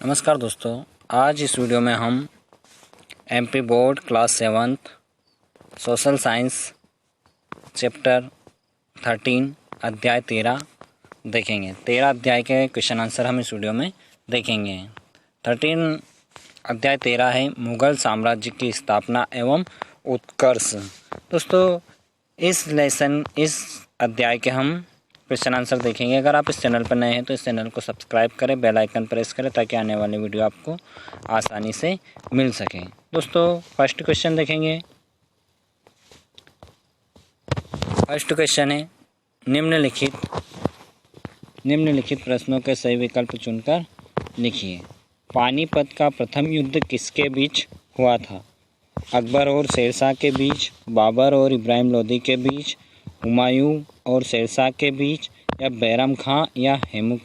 नमस्कार दोस्तों, आज इस वीडियो में हम MP board class 7 social science chapter 13 अध्याय 13 देखेंगे। 13 अध्याय के क्वेश्चन आंसर हम इस वीडियो में देखेंगे। 13 अध्याय 13 है मुगल साम्राज्य की स्थापना एवं उत्कर्ष। दोस्तों, इस अध्याय के हम क्वेश्चन आंसर देखेंगे। अगर आप इस चैनल पर नए हैं तो इस चैनल को सब्सक्राइब करें, बेल आइकन प्रेस करें ताकि आने वाली वीडियो आपको आसानी से मिल सके। दोस्तों, फर्स्ट क्वेश्चन देखेंगे। फर्स्ट क्वेश्चन है निम्नलिखित प्रश्नों के सही विकल्प चुनकर लिखिए। पानीपत का प्रथम युद्ध किसके बीच हुआ था? अकबर और शेरशाह के बीच, बाबर और इब्राहिम लोदी के बीच, हुमायूं और शेरशाह के बीच, या बैरम खां या हेमू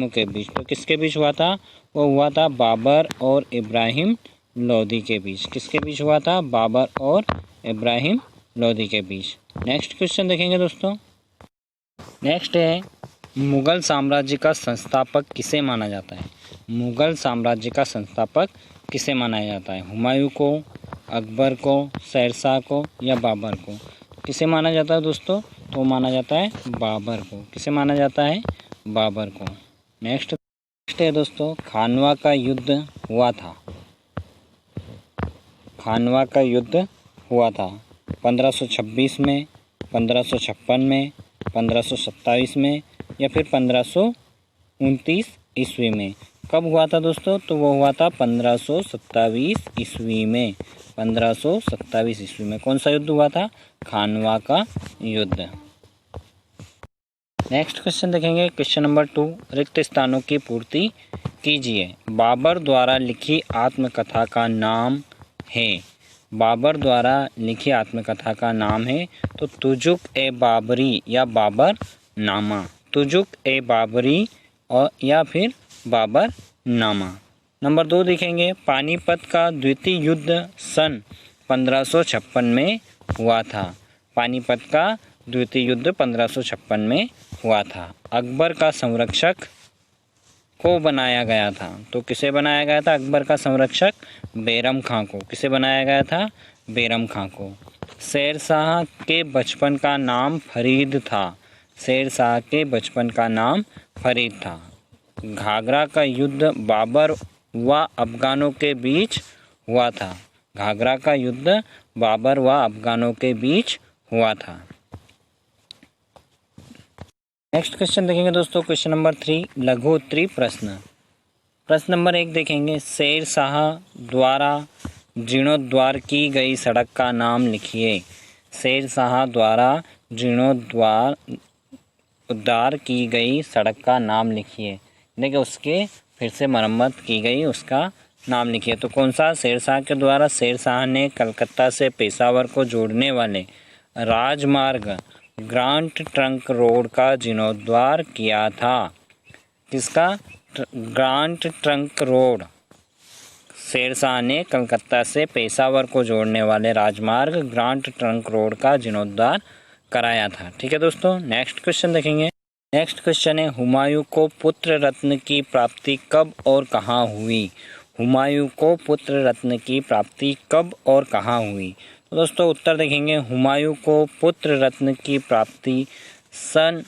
के बीच। तो किसके बीच हुआ था? वो हुआ था बाबर और इब्राहिम लोदी के बीच। किसके बीच हुआ था? बाबर और इब्राहिम लोदी के बीच। नेक्स्ट क्वेश्चन देखेंगे दोस्तों। नेक्स्ट है मुगल साम्राज्य का संस्थापक किसे माना जाता है? मुगल साम्राज्य का संस्थापक किसे माना जाता है? हुमायूं को, अकबर को, शेरशाह को या बाबर को? किसे माना जाता है दोस्तों? तो माना जाता है बाबर को। किसे माना जाता है? बाबर को। नेक्स्ट है दोस्तों, खानवा का युद्ध हुआ था। खानवा का युद्ध हुआ था 1526 में, 1556 में, 1527 में या फिर 1529 ईस्वी में। कब हुआ था दोस्तों? तो वो हुआ था 1527 ईस्वी में। 1527 ईस्वी में कौन सा युद्ध हुआ था? खानवा का युद्ध। नेक्स्ट क्वेश्चन देखेंगे। क्वेश्चन नंबर 2, रिक्त स्थानों की पूर्ति कीजिए। बाबर द्वारा लिखी आत्मकथा का नाम है। बाबर द्वारा लिखी आत्मकथा का नाम है तो तुजुक ए बाबरी या बाबर नामा। तुजुक ए बाबरी और या फिर बाबर नामा। नंबर 2 देखेंगे। पानीपत का द्वितीय युद्ध सन 1556 में हुआ था। पानीपत का द्वितीय युद्ध 1556 में हुआ था। अकबर का संरक्षक को बनाया गया था। तो किसे बनाया गया था अकबर का संरक्षक? बैरम खां को। किसे बनाया गया था? बैरम खां को। शेरशाह के बचपन का नाम फरीद था। शेरशाह के बचपन का नाम फरीद था। घाघरा का युद्ध बाबर व अफगानों के बीच हुआ था। घाघरा का युद्ध बाबर व अफगानों के बीच हुआ था। नेक्स्ट क्वेश्चन देखेंगे दोस्तों। क्वेश्चन नंबर 3, लघु उत्तरी प्रश्न। प्रश्न नंबर 1 देखेंगे। शेरशाह द्वारा जीर्णोद्धार की गई सड़क का नाम लिखिए। शेरशाह द्वारा जीर्णोद्धार की गई सड़क का नाम लिखिए। देखिए, उसके फिर से मरम्मत की गई उसका नाम लिखिए। तो कौन सा? शेरशाह के द्वारा शेरशाह ने कलकत्ता से पेशावर को जोड़ने वाले राजमार्ग ग्रांड ट्रंक रोड का जीर्णोद्धार किया था। किसका? Grand trunk road. शेरशाह ने कलकत्ता से पेशावर को जोड़ने वाले राजमार्ग ग्रांड ट्रंक रोड का जीर्णोद्धार कराया था। ठीक है दोस्तों। नेक्स्ट क्वेश्चन देखेंगे। नेक्स्ट क्वेश्चन है हुमायूं को पुत्र रत्न की प्राप्ति कब और कहाँ हुई? हुमायूं को पुत्र रत्न की प्राप्ति कब और कहाँ हुई? तो दोस्तों, उत्तर देखेंगे। हुमायूं को पुत्र रत्न की प्राप्ति सन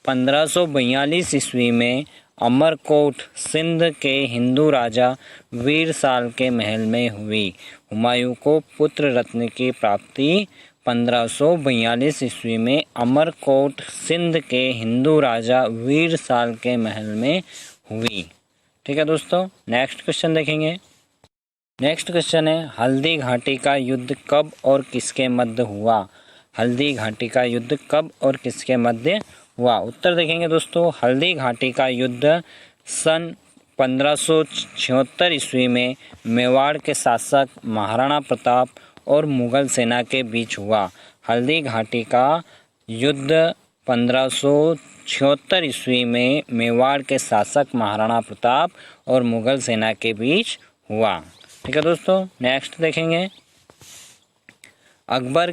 1542 ईस्वी में अमरकोट सिंध के हिंदू राजा वीर साल के महल में हुई। हुमायूं को पुत्र रत्न की प्राप्ति 1542 ईस्वी में अमरकोट सिंध के हिंदू राजा वीर साल के महल में हुई। ठीक है दोस्तों। नेक्स्ट क्वेश्चन देखेंगे। नेक्स्ट क्वेश्चन है हल्दी घाटी का युद्ध कब और किसके मध्य हुआ? हल्दी घाटी का युद्ध कब और किसके मध्य हुआ? उत्तर देखेंगे दोस्तों। हल्दी घाटी का युद्ध सन 1576 ईस्वी में मेवाड़ के शासक महाराणा प्रताप और मुगल सेना के बीच हुआ। हल्दी घाटी का युद्ध 1576 ईस्वी में मेवाड़ के शासक महाराणा प्रताप और मुगल सेना के बीच हुआ। ठीक है दोस्तों। नेक्स्ट देखेंगे। अकबर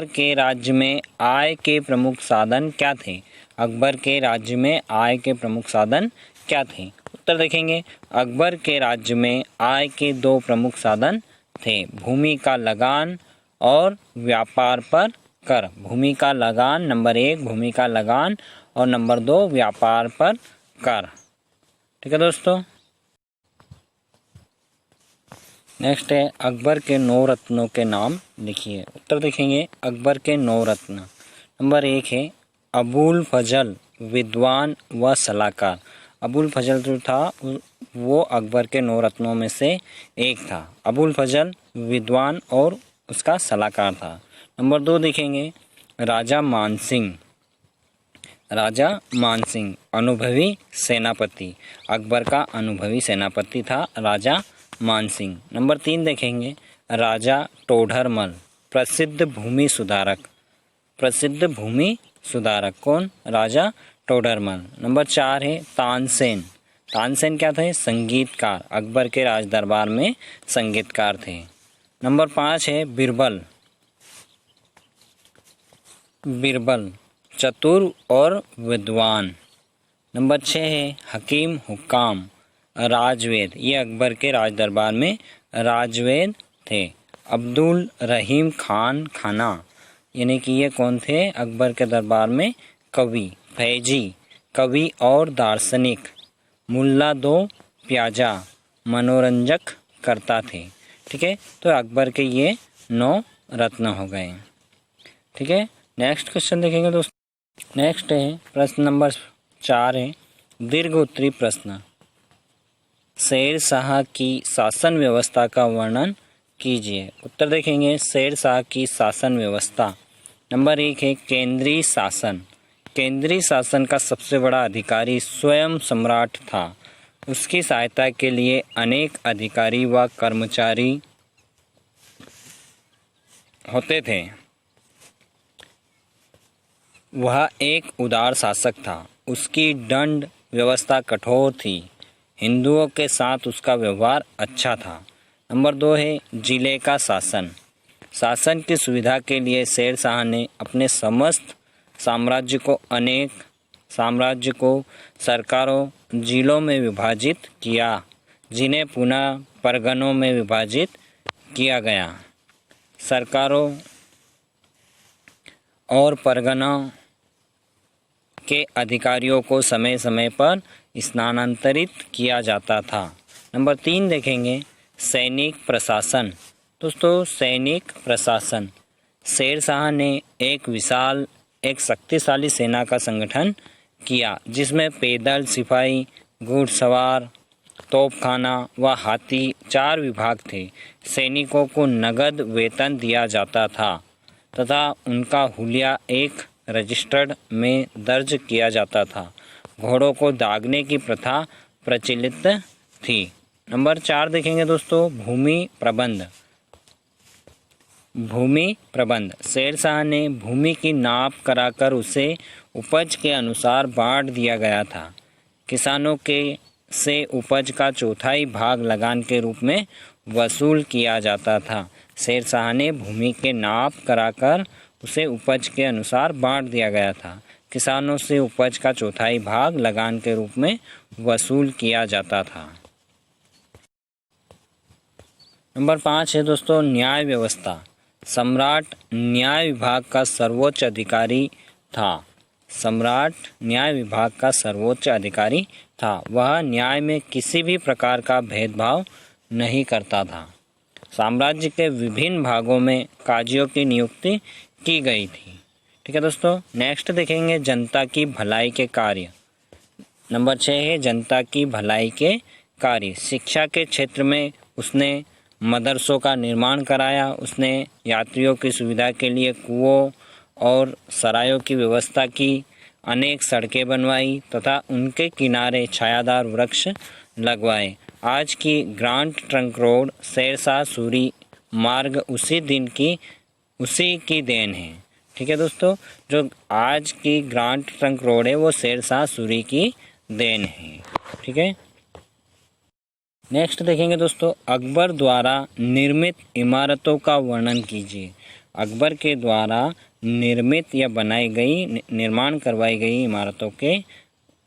के राज्य में आय के प्रमुख साधन क्या थे? अकबर के राज्य में आय के प्रमुख साधन क्या थे? उत्तर देखेंगे, अकबर के राज्य में आय के 2 प्रमुख साधन थे, भूमि का लगान और व्यापार पर कर। भूमि का लगान नंबर 1, भूमि का लगान, और नंबर 2 व्यापार पर कर। ठीक है दोस्तों। नेक्स्ट है अकबर के 9 रत्नों के नाम लिखिए। उत्तर देखेंगे, अकबर के 9 रत्न। नंबर 1 है अबुल फजल, विद्वान व सलाहकार। अबुल फजल जो था वो अकबर के 9 रत्नों में से एक था। अबुल फजल विद्वान और उसका सलाहकार था। नंबर 2 देखेंगे राजा मानसिंह। राजा मानसिंह अनुभवी सेनापति। अकबर का अनुभवी सेनापति था राजा मानसिंह। नंबर 3 देखेंगे राजा टोडरमल, प्रसिद्ध भूमि सुधारक। प्रसिद्ध भूमि सुधारक कौन? राजा टोडरमल। नंबर 4 है तानसेन। तानसेन क्या थे? संगीतकार। अकबर के राज दरबार में संगीतकार थे। नंबर 5 है बिरबल। बिरबल चतुर और विद्वान। नंबर 6 है हकीम हुक्काम, राजवेद। ये अकबर के राज दरबार में राजवेद थे। अब्दुल रहीम खान खाना, यानी कि ये कौन थे? अकबर के दरबार में कवि। फैजी कवि और दार्शनिक। मुल्ला 2 प्याजा मनोरंजक करता थे। ठीक है, तो अकबर के ये 9 रत्न हो गए। ठीक है, नेक्स्ट क्वेश्चन देखेंगे दोस्तों। नेक्स्ट है प्रश्न नंबर 4 है दीर्घ उत्तरी प्रश्न। शेर शाह की शासन व्यवस्था का वर्णन कीजिए। उत्तर देखेंगे शेर शाह की शासन व्यवस्था। नंबर 1 है केंद्रीय शासन। केंद्रीय शासन का सबसे बड़ा अधिकारी स्वयं सम्राट था। उसकी सहायता के लिए अनेक अधिकारी व कर्मचारी होते थे। वह एक उदार शासक था। उसकी दंड व्यवस्था कठोर थी। हिंदुओं के साथ उसका व्यवहार अच्छा था। नंबर 2 है जिले का शासन। शासन की सुविधा के लिए शेर शाह ने अपने समस्त साम्राज्य को सरकारों जिलों में विभाजित किया, जिन्हें पुनः परगनों में विभाजित किया गया। सरकारों और परगनों के अधिकारियों को समय समय पर स्थानांतरित किया जाता था। नंबर 3 देखेंगे सैनिक प्रशासन। दोस्तों सैनिक प्रशासन, शेर शाह ने एक शक्तिशाली सेना का संगठन किया, जिसमें पैदल सिपाही, घुड़सवार, तोपखाना व हाथी 4 विभाग थे। सैनिकों को नगद वेतन दिया जाता था तथा उनका हुलिया एक रजिस्टर्ड में दर्ज किया जाता था। घोड़ों को दागने की प्रथा प्रचलित थी। नंबर 4 देखेंगे दोस्तों भूमि प्रबंध। भूमि प्रबंध, शेर शाह ने भूमि की नाप कराकर उसे उपज के अनुसार बांट दिया गया था। किसानों के से उपज का 1/4 भाग लगान के रूप में वसूल किया जाता था। शेर शाह ने भूमि के नाप कराकर उसे उपज के अनुसार बांट दिया गया था। किसानों से उपज का 1/4 भाग लगान के रूप में वसूल किया जाता था। नंबर 5 है दोस्तों न्याय व्यवस्था। सम्राट न्याय विभाग का सर्वोच्च अधिकारी था। सम्राट न्याय विभाग का सर्वोच्च अधिकारी था। वह न्याय में किसी भी प्रकार का भेदभाव नहीं करता था। साम्राज्य के विभिन्न भागों में काजियों की नियुक्ति की गई थी। ठीक है दोस्तों, नेक्स्ट देखेंगे जनता की भलाई के कार्य। नंबर 6 है जनता की भलाई के कार्य। शिक्षा के क्षेत्र में उसने मदरसों का निर्माण कराया। उसने यात्रियों की सुविधा के लिए कुओं और सरायों की व्यवस्था की। अनेक सड़कें बनवाई तथा उनके किनारे छायादार वृक्ष लगवाए। आज की grand trunk road Sher Shah Suri मार्ग उसी की देन है। ठीक है दोस्तों, जो आज की ग्रांड ट्रंक रोड है वो शेरशाह सूरी की देन है। ठीक है, नेक्स्ट देखेंगे दोस्तों अकबर द्वारा निर्मित इमारतों का वर्णन कीजिए। अकबर के द्वारा निर्मित या बनाई गई निर्माण करवाई गई इमारतों के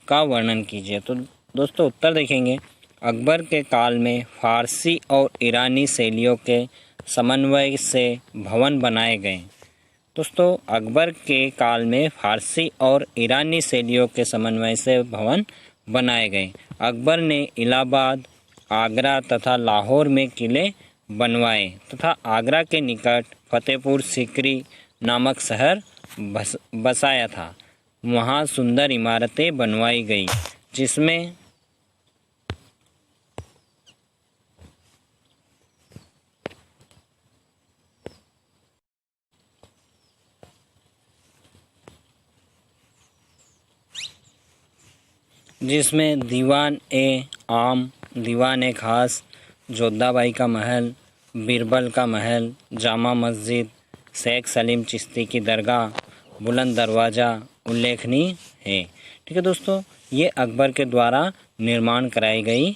का वर्णन कीजिए। तो दोस्तों उत्तर देखेंगे, अकबर के काल में फारसी और ईरानी शैलियों के समन्वय से भवन बनाए गए। दोस्तों अकबर के काल में फारसी और ईरानी शैलियों के समन्वय से भवन बनाए गए। अकबर ने इलाहाबाद, आगरा तथा लाहौर में किले बनवाए तथा आगरा के निकट फतेहपुर सीकरी नामक शहर बसाया था। वहाँ सुंदर इमारतें बनवाई गई जिसमें दीवान ए आम, दीवान ए खास, जोधाबाई का महल, बीरबल का महल, जामा मस्जिद, शेख सलीम चिश्ती की दरगाह, बुलंद दरवाज़ा उल्लेखनीय है। ठीक है दोस्तों, ये अकबर के द्वारा निर्माण कराई गई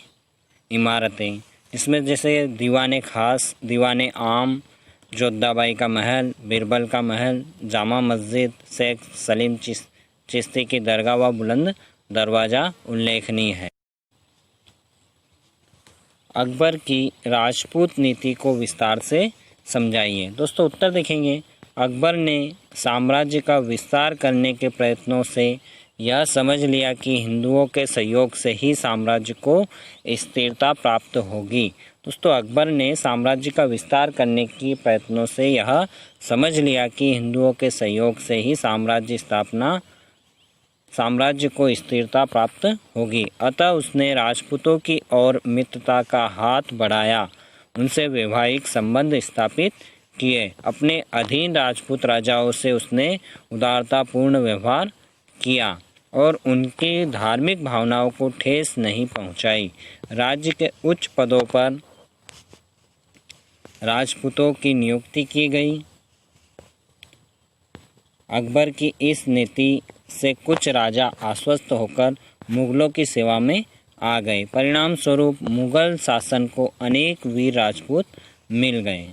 इमारतें, इसमें जैसे दीवान खास, दीवान आम, जोधाबाई का महल, बीरबल का महल, जामा मस्जिद, शेख सलीम चिश्ती की दरगाह व बुलंद दरवाज़ा उल्लेखनीय है। अकबर की राजपूत नीति को विस्तार से समझाइए। दोस्तों उत्तर देखेंगे, अकबर ने साम्राज्य का विस्तार करने के प्रयत्नों से यह समझ लिया कि हिंदुओं के सहयोग से ही साम्राज्य को स्थिरता प्राप्त होगी। दोस्तों अकबर ने साम्राज्य का विस्तार करने के प्रयत्नों से यह समझ लिया कि हिंदुओं के सहयोग से ही साम्राज्य को स्थिरता प्राप्त होगी। अतः उसने राजपूतों की ओर मित्रता का हाथ बढ़ाया, उनसे वैवाहिक संबंध स्थापित किए। अपने अधीन राजपूत राजाओं से उसने उदारतापूर्ण व्यवहार किया और उनकी धार्मिक भावनाओं को ठेस नहीं पहुंचाई। राज्य के उच्च पदों पर राजपूतों की नियुक्ति की गई। अकबर की इस नीति से कुछ राजा आश्वस्त होकर मुगलों की सेवा में आ गए। परिणाम स्वरूप मुगल शासन को अनेक वीर राजपूत मिल गए।